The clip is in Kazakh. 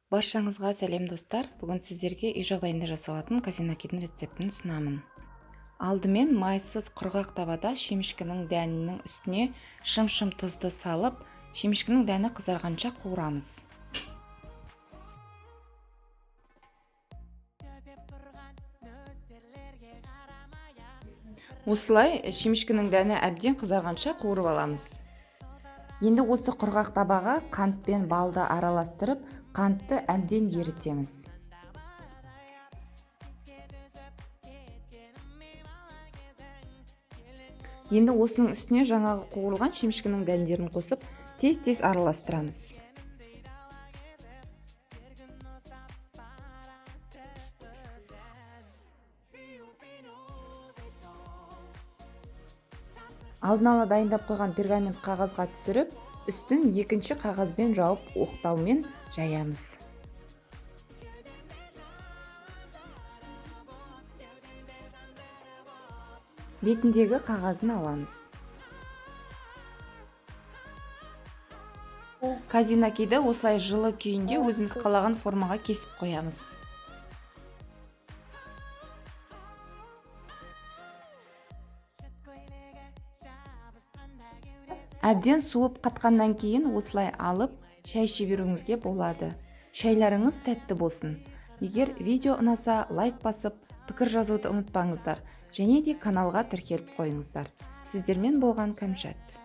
Баршаңызға сәлем достар. Бүгін сіздерге үй жағдайында жасалатын казинакидің рецептін ұсынамын. Алдымен майсыз құрғақ табада шемішкінің дәнінің үстіне шым-шым тұзды салып, шемішкінің дәні қызарғанша қуырамыз. Осылай шемішкінің дәні әбден қызарғанша қуырып аламыз. Енді осы құрғақ табаға қант пен балды араластырып, қантты әбден ерітеміз. Енді осының үстіне жаңағы қуырылған шемішкінің дәндерін қосып, тез-тез араластырамыз. Алдын ала дайындап қойған пергамент қағазға түсіріп, үстін екінші қағазбен жауып оқтаумен жаямыз. Бетіндегі қағазын аламыз. Казинакиді осылай жылы күйінде өзіміз қалаған формаға кесіп қоямыз. Әбден суып қатқаннан кейін осылай алып, шай іше беруіңізге болады. Шайларыңыз тәтті болсын. Егер видео ұнаса, лайк басып, пікір жазуды ұмытпаңыздар. Және де каналға тіркеліп қойыңыздар. Сіздермен болған Кәмшат.